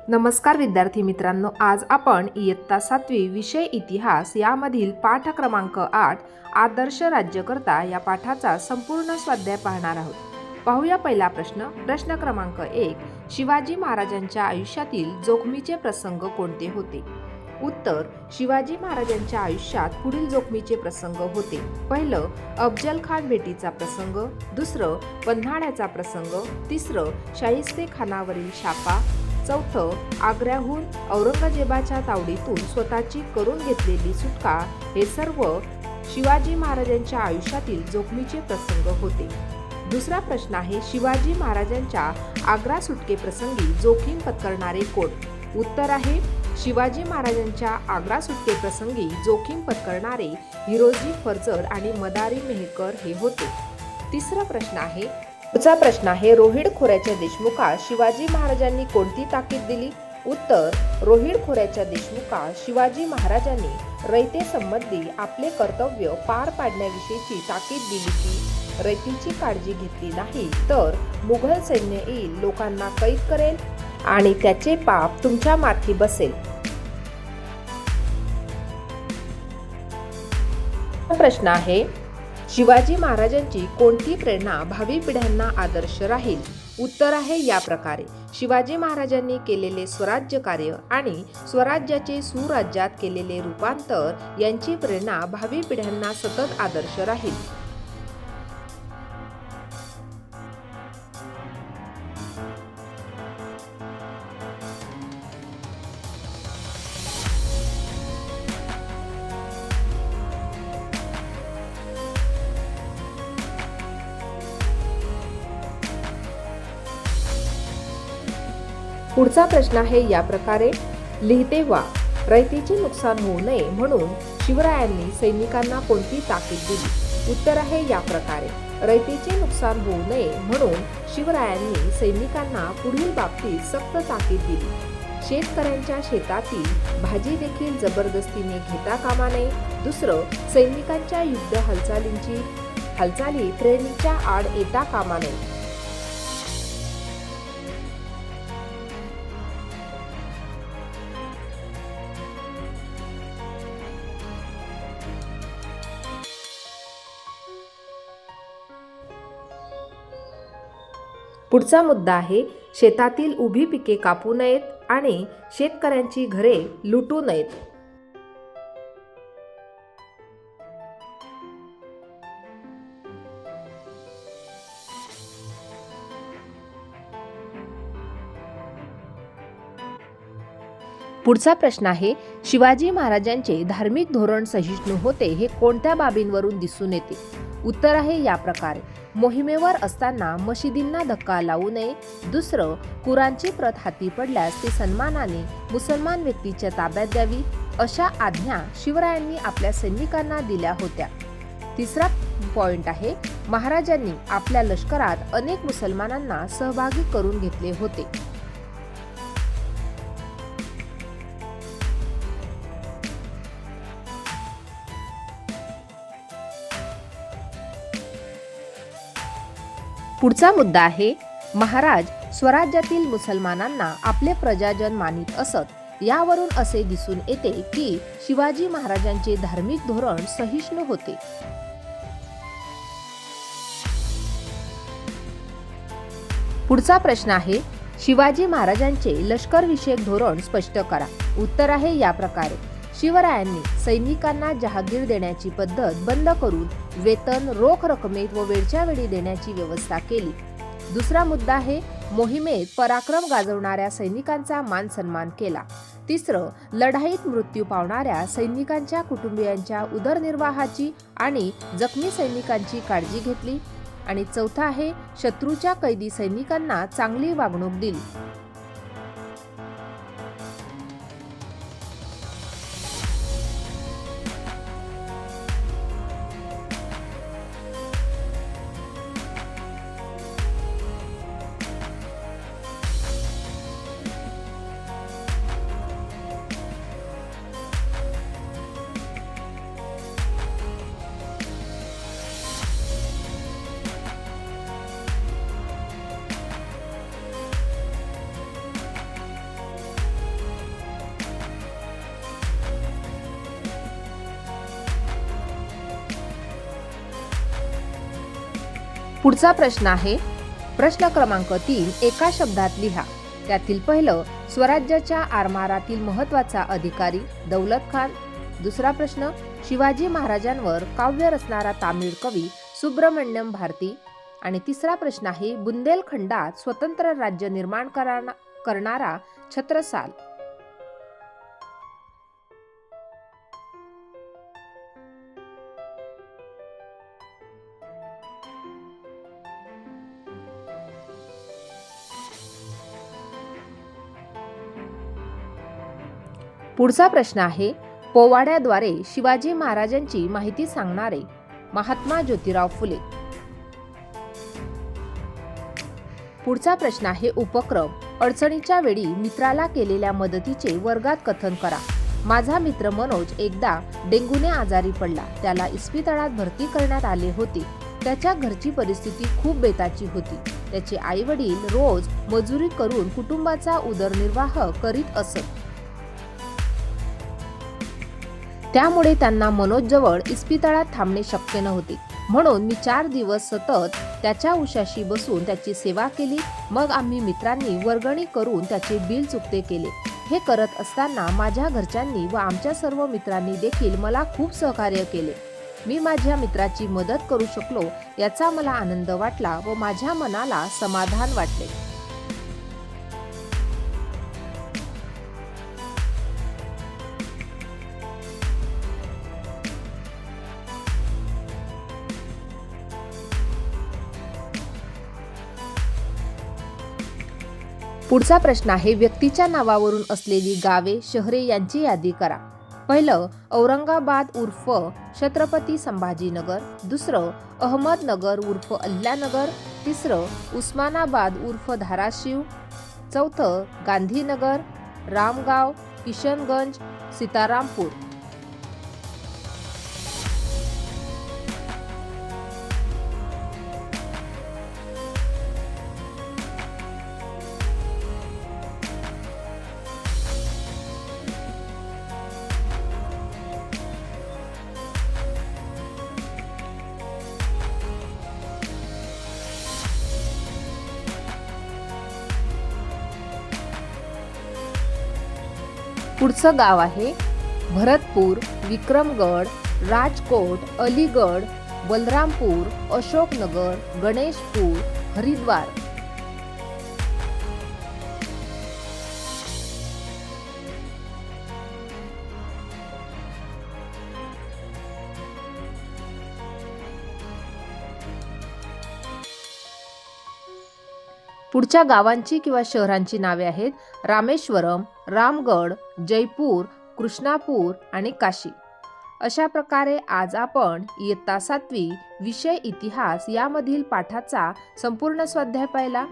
नमस्कार विद्यार्थी मित्रांनो, आज आपण इयत्ता 7वी विषय इतिहास यामधील पाठ क्रमांक 8 आदर्श राज्यकर्ता या पाठाचा संपूर्ण स्वाध्याय पाहणार आहोत. पाहूया पहिला प्रश्न क्रमांक 1. शिवाजी महाराजांच्या आयुष्यातील जोखमीचे प्रसंग कोणते होते? उत्तर: शिवाजी महाराजांच्या आयुष्यात पुढील जोखमीचे प्रसंग होते. पहिलं, अफजल खान भेटीचा प्रसंग. दुसरं, पन्हाळ्याचा प्रसंग. तिसरं, शाहिस्ते खानावरील छापा. चौथं, आग्र्याहून औरंगजेबाच्या तावडीतून स्वतःची करून घेतलेली सुटका. हे सर्व शिवाजी महाराजांच्या आयुष्यातील जोखमीचे प्रसंग होते. दुसरा प्रश्न आहे, शिवाजी महाराजांच्या आग्रा सुटकेप्रसंगी जोखीम पत्करणारे कोण? उत्तर आहे, शिवाजी महाराजांच्या आग्रा सुटकेप्रसंगी जोखीम पत्करणारे हिरोजी फर्जंद आणि मदारी मेहकर हे होते. तिसरा प्रश्न आहे, रोहिड खोऱ्याच्या देशमुखास शिवाजी महाराजांनी कोणती ताकीद दिली? उत्तर: रोहिड खोऱ्याच्या देशमुखास शिवाजी महाराजांनी रयतेसंबंधी आपले कर्तव्य पार पाडण्याविषयीची ताकीद दिली की रयतेची काळजी घेतली नाही तर मुघल सैन्य येईल, लोकांना कैद करेल आणि त्याचे पाप तुमच्या माथी बसेल. प्रश्न आहे, शिवाजी महाराजांची कोणती प्रेरणा भावी पिढ्यांना आदर्श राहील? उत्तर आहे या प्रकारे, शिवाजी महाराजांनी केलेले स्वराज्य कार्य आणि स्वराज्याचे सुराज्यात केलेले रूपांतर यांची प्रेरणा भावी पिढ्यांना सतत आदर्श राहील. पुढचा प्रश्न आहे या प्रकारे, लिहिते व्हा. रयतेचे नुकसान होऊ नये म्हणून शिवरायांनी सैनिकांना कोणती ताकीद दिली? उत्तर आहे या प्रकारे, रयतेचे नुकसान होऊ नये म्हणून शिवरायांनी सैनिकांना पुढील बाबतीत सक्त ताकीद दिली. शेतकऱ्यांच्या शेतातील भाजी देखील जबरदस्तीने घेता कामा नये. दुसरं, सैनिकांच्या युद्ध हालचाली प्रेरणेच्या आड येता कामा नये. पुढचा मुद्दा आहे, शेतातील उभी पिके कापू नयेत आणि शेतकऱ्यांची घरे लुटू नयेत. पुढचा प्रश्न आहे, शिवाजी महाराजांचे धार्मिक धोरण सहिष्णू होते हे कोणत्या बाबींवरून दिसून येते? उत्तर आहे या प्रकारे, मोहिमेवर असताना मशिदींना धक्का लावू नये. दुसरं, कुराणची प्रत हाती पडल्यास ती सन्मानाने मुसलमान व्यक्तीच्या ताब्यात द्यावी, अशा आज्ञा शिवरायांनी आपल्या सैनिकांना दिल्या होत्या. तिसरा पॉइंट आहे, महाराजांनी आपल्या लष्करात अनेक मुसलमानांना सहभागी करून घेतले होते. पुढचा मुद्दा आहे, महाराज स्वराज्यातील मुसलमानांना आपले प्रजाजन मानित असत. यावरून असे दिसून येते की शिवाजी महाराजांचे धार्मिक धोरण सहिष्णू होते. पुढचा प्रश्न आहे, शिवाजी महाराजांचे लष्करविषयक धोरण स्पष्ट करा. उत्तर आहे या प्रकारे, शिवरायांनी सैनिकांना जहागीर देण्याची पद्धत बंद करून वेतन रोख रकमेत व वेळच्या वेळी देण्याची व्यवस्था केली. दुसरा मुद्दा आहे, मोहिमेत पराक्रम गाजवणाऱ्या सैनिकांचा मान सन्मान केला. तिसरं, लढाईत मृत्यू पावणाऱ्या सैनिकांच्या कुटुंबियांच्या उदरनिर्वाहाची आणि जखमी सैनिकांची काळजी घेतली. आणि चौथा आहे, शत्रूच्या कैदी सैनिकांना चांगली वागणूक दिली. पुढचा प्रश्न आहे प्रश्न क्रमांक 3 एका शब्दात लिहा. त्यातील पहिलं स्वराज्याच्या आरमारातील महत्त्वाचा अधिकारी दौलत खान. दुसरा प्रश्न शिवाजी महाराजांवर काव्य रचणारा तामिळ कवी सुब्रमण्यम भारती. आणि तिसरा प्रश्न आहे बुंदेलखंडात स्वतंत्र राज्य निर्माण करणारा छत्रसाल. पुढचा प्रश्न आहे पोवाड्याद्वारे शिवाजी महाराजांची माहिती सांगणारे महात्मा ज्योतिराव फुले. पुढचा प्रश्न आहे उपक्रम अडचणीच्या वेळी मित्राला केलेल्या मदतीचे वर्गात कथन करा. माझा मित्र मनोज एकदा डेंग्यूने आजारी पडला. त्याला इस्पितळात भरती करण्यात आले होते. त्याच्या घरची परिस्थिती खूप बेताची होती. त्याचे आई वडील रोज मजुरी करून कुटुंबाचा उदरनिर्वाह करीत असत. त्यामुळे त्यांना मनोज जवळ इस्पितळात थांबणे शक्य नव्हते. म्हणून मी 4 दिवस सतत त्याच्या उशाशी बसून त्याची सेवा केली. मग आम्ही मित्रांनी वर्गणी करून त्याचे बिल चुकते केले. हे करत असताना माझ्या घरच्यांनी व आमच्या सर्व मित्रांनी देखील मला खूप सहकार्य केले. मी माझ्या मित्राची मदत करू शकलो याचा मला आनंद वाटला व माझ्या मनाला समाधान वाटले. पुढचा प्रश्न आहे व्यक्तीच्या नावावरून असलेली गावे शहरे यांची यादी करा. पहिलं औरंगाबाद उर्फ छत्रपती संभाजीनगर. दुसरं अहमदनगर उर्फ अल्लानगर. तिसरं उस्मानाबाद उर्फ धाराशिव. चौथं गांधीनगर, रामगाव, किशनगंज, सीतारामपूर. पुढचं गाव आहे भरतपूर, विक्रमगड, राजकोट, अलीगड, बलरामपूर, अशोकनगर, गणेशपूर, हरिद्वार. पुढच्या गावांची किंवा शहरांची नावे आहेत रामेश्वरम, रामगड, जयपूर, कृष्णापूर आणि काशी. अशा प्रकारे आज आपण इयत्ता 7वी विषय इतिहास यामधील पाठाचा संपूर्ण स्वाध्याय पाहिला.